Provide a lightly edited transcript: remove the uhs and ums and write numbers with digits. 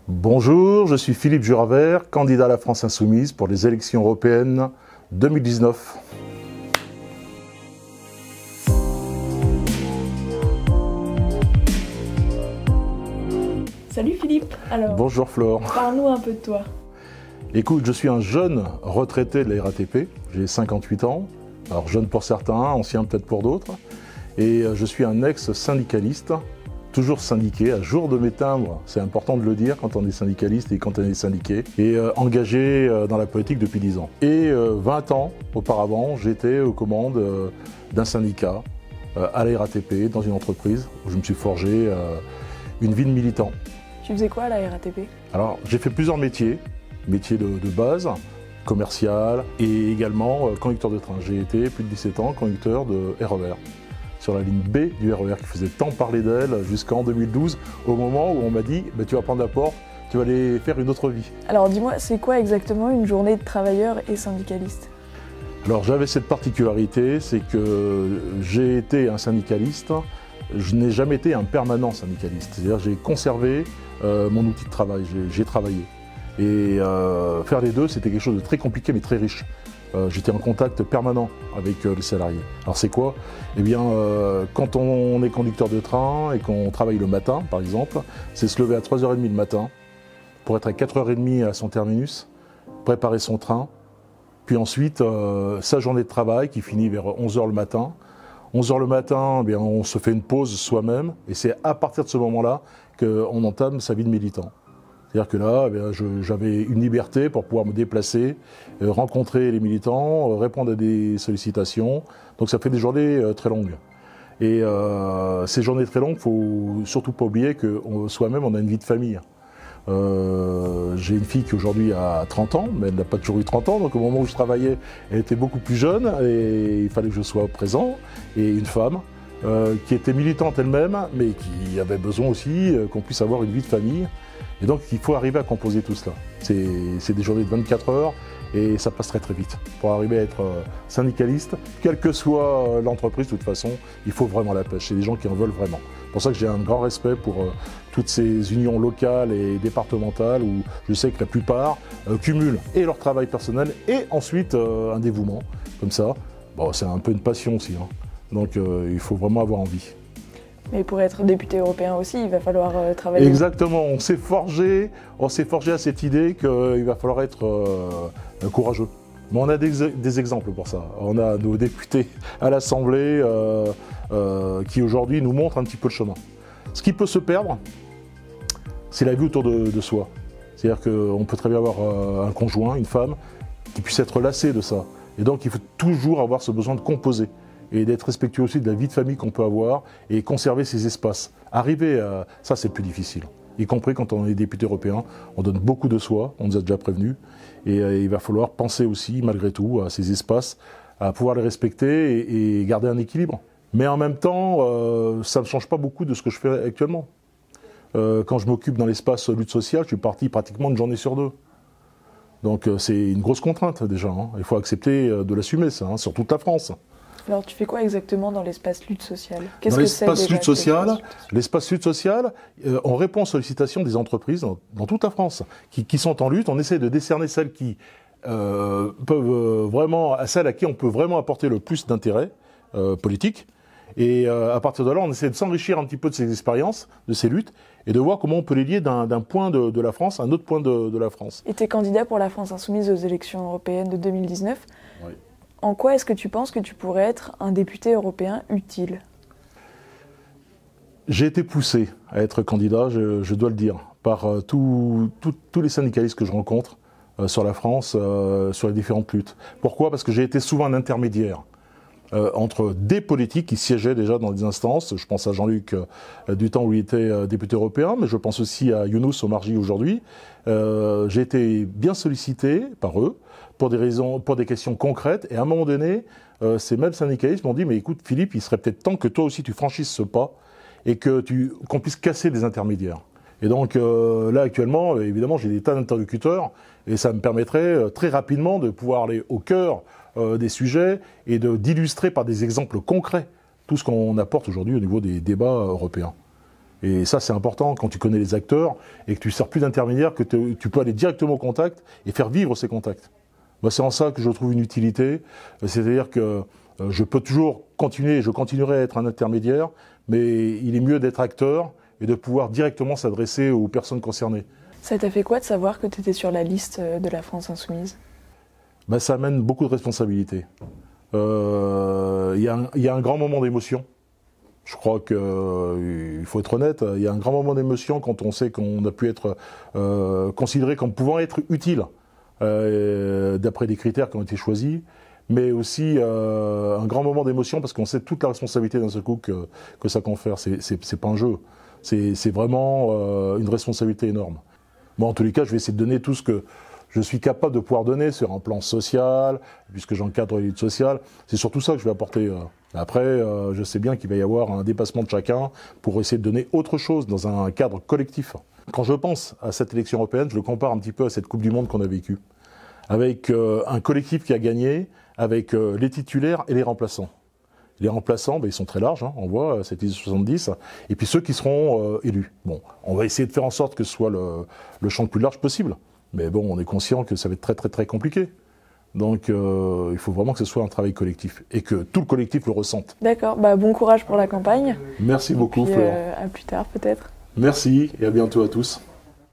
Bonjour, je suis Philippe Juravert, candidat à la France Insoumise pour les élections européennes 2019. Salut Philippe, alors Bonjour Flore. parle-nous un peu de toi. Écoute, je suis un jeune retraité de la RATP, j'ai 58 ans, alors jeune pour certains, ancien peut-être pour d'autres, et je suis un ex-syndicaliste, toujours syndiqué, à jour de mes timbres, c'est important de le dire quand on est syndicaliste et quand on est syndiqué, et engagé dans la politique depuis 10 ans. Et 20 ans auparavant, j'étais aux commandes d'un syndicat à la RATP, dans une entreprise où je me suis forgé une vie de militant. Tu faisais quoi à la RATP? Alors, j'ai fait plusieurs métiers de base, commercial et également conducteur de train. J'ai été plus de 17 ans conducteur de RER, sur la ligne B du RER qui faisait tant parler d'elle jusqu'en 2012, au moment où on m'a dit bah, tu vas prendre la porte, tu vas aller faire une autre vie. Alors dis-moi, c'est quoi exactement une journée de travailleur et syndicaliste? Alors j'avais cette particularité, c'est que j'ai été un syndicaliste, je n'ai jamais été un permanent syndicaliste. C'est-à-dire j'ai conservé mon outil de travail, j'ai travaillé. Et faire les deux, c'était quelque chose de très compliqué mais très riche. J'étais en contact permanent avec les salariés. Alors c'est quoi? Eh bien, quand on est conducteur de train et qu'on travaille le matin, par exemple, c'est se lever à 3h30 le matin pour être à 4h30 à son terminus, préparer son train, puis ensuite sa journée de travail qui finit vers 11h le matin. 11h le matin, eh bien, on se fait une pause soi-même et c'est à partir de ce moment-là qu'on entame sa vie de militant. C'est-à-dire que là, j'avais une liberté pour pouvoir me déplacer, rencontrer les militants, répondre à des sollicitations. Donc ça fait des journées très longues. Et ces journées très longues, il ne faut surtout pas oublier que soi-même, on a une vie de famille. J'ai une fille qui aujourd'hui a 30 ans, mais elle n'a pas toujours eu 30 ans, donc au moment où je travaillais, elle était beaucoup plus jeune et il fallait que je sois présent. Et une femme qui était militante elle-même, mais qui avait besoin aussi qu'on puisse avoir une vie de famille. Et donc il faut arriver à composer tout cela. C'est des journées de 24 heures et ça passe très très vite. Pour arriver à être syndicaliste, quelle que soit l'entreprise, de toute façon, il faut vraiment la pêche. C'est des gens qui en veulent vraiment. C'est pour ça que j'ai un grand respect pour toutes ces unions locales et départementales où je sais que la plupart cumulent et leur travail personnel et ensuite un dévouement. Comme ça, bon, c'est un peu une passion aussi. Hein. Donc il faut vraiment avoir envie. Mais pour être député européen aussi, il va falloir travailler. Exactement, on s'est forgé à cette idée qu'il va falloir être courageux. Mais on a des exemples pour ça. On a nos députés à l'Assemblée qui aujourd'hui nous montrent un petit peu le chemin. Ce qui peut se perdre, c'est la vie autour de soi. C'est-à-dire qu'on peut très bien avoir un conjoint, une femme, qui puisse être lassé de ça. Et donc il faut toujours avoir ce besoin de composer et d'être respectueux aussi de la vie de famille qu'on peut avoir et conserver ces espaces. Arriver à ça, c'est le plus difficile. Y compris quand on est député européen, on donne beaucoup de soi, on nous a déjà prévenus, et il va falloir penser aussi, malgré tout, à ces espaces, à pouvoir les respecter et garder un équilibre. Mais en même temps, ça ne change pas beaucoup de ce que je fais actuellement. Quand je m'occupe dans l'espace lutte sociale, je suis parti pratiquement une journée sur deux. Donc c'est une grosse contrainte déjà. Hein. Il faut accepter de l'assumer, ça, hein, sur toute la France. Alors tu fais quoi exactement dans l'espace lutte sociale? Dans l'espace lutte sociale, on répond aux sollicitations des entreprises dans toute la France qui sont en lutte. On essaie de décerner celles qui peuvent vraiment, celles à qui on peut vraiment apporter le plus d'intérêt politique. Et à partir de là, on essaie de s'enrichir un petit peu de ces expériences, de ces luttes, et de voir comment on peut les lier d'un point de la France à un autre point de la France. Et tu es candidat pour la France Insoumise aux élections européennes de 2019. Oui. En quoi est-ce que tu penses que tu pourrais être un député européen utile? J'ai été poussé à être candidat, je dois le dire, par tous les syndicalistes que je rencontre sur la France, sur les différentes luttes. Pourquoi? Parce que j'ai été souvent un intermédiaire entre des politiques qui siégeaient déjà dans des instances. Je pense à Jean-Luc du temps où il était député européen, mais je pense aussi à Younous Omarjee aujourd'hui. J'ai été bien sollicité par eux pour des questions concrètes. Et à un moment donné, ces mêmes syndicalistes m'ont dit « Mais écoute Philippe, il serait peut-être temps que toi aussi tu franchisses ce pas et qu'on puisse casser les intermédiaires. » Et donc là actuellement, évidemment, j'ai des tas d'interlocuteurs et ça me permettrait très rapidement de pouvoir aller au cœur des sujets et d'illustrer par des exemples concrets tout ce qu'on apporte aujourd'hui au niveau des débats européens. Et ça, c'est important quand tu connais les acteurs et que tu ne sers plus d'intermédiaire, que tu peux aller directement au contact et faire vivre ces contacts. Moi, c'est en ça que je trouve une utilité. C'est-à-dire que je peux toujours continuer, je continuerai à être un intermédiaire, mais il est mieux d'être acteur et de pouvoir directement s'adresser aux personnes concernées. Ça t'a fait quoi de savoir que tu étais sur la liste de la France Insoumise? Ça amène beaucoup de responsabilités. Il y a un grand moment d'émotion. Je crois qu'il faut être honnête, il y a un grand moment d'émotion quand on sait qu'on a pu être considéré comme pouvant être utile d'après des critères qui ont été choisis, mais aussi un grand moment d'émotion parce qu'on sait toute la responsabilité d'un seul coup que ça confère. C'est pas un jeu, c'est vraiment une responsabilité énorme. Moi, en tous les cas, je vais essayer de donner tout ce que je suis capable de pouvoir donner sur un plan social, puisque j'encadre les luttes sociales. C'est surtout ça que je vais apporter. Après, je sais bien qu'il va y avoir un dépassement de chacun pour essayer de donner autre chose dans un cadre collectif. Quand je pense à cette élection européenne, je le compare un petit peu à cette Coupe du Monde qu'on a vécue, avec un collectif qui a gagné, avec les titulaires et les remplaçants. Les remplaçants, ils sont très larges, hein, on voit, c'est les 70, et puis ceux qui seront élus. Bon, on va essayer de faire en sorte que ce soit le champ le plus large possible. Mais bon, on est conscient que ça va être très très très compliqué. Donc il faut vraiment que ce soit un travail collectif et que tout le collectif le ressente. D'accord, bon courage pour la campagne. Merci beaucoup, Florent. À plus tard peut-être. Merci et à bientôt à tous.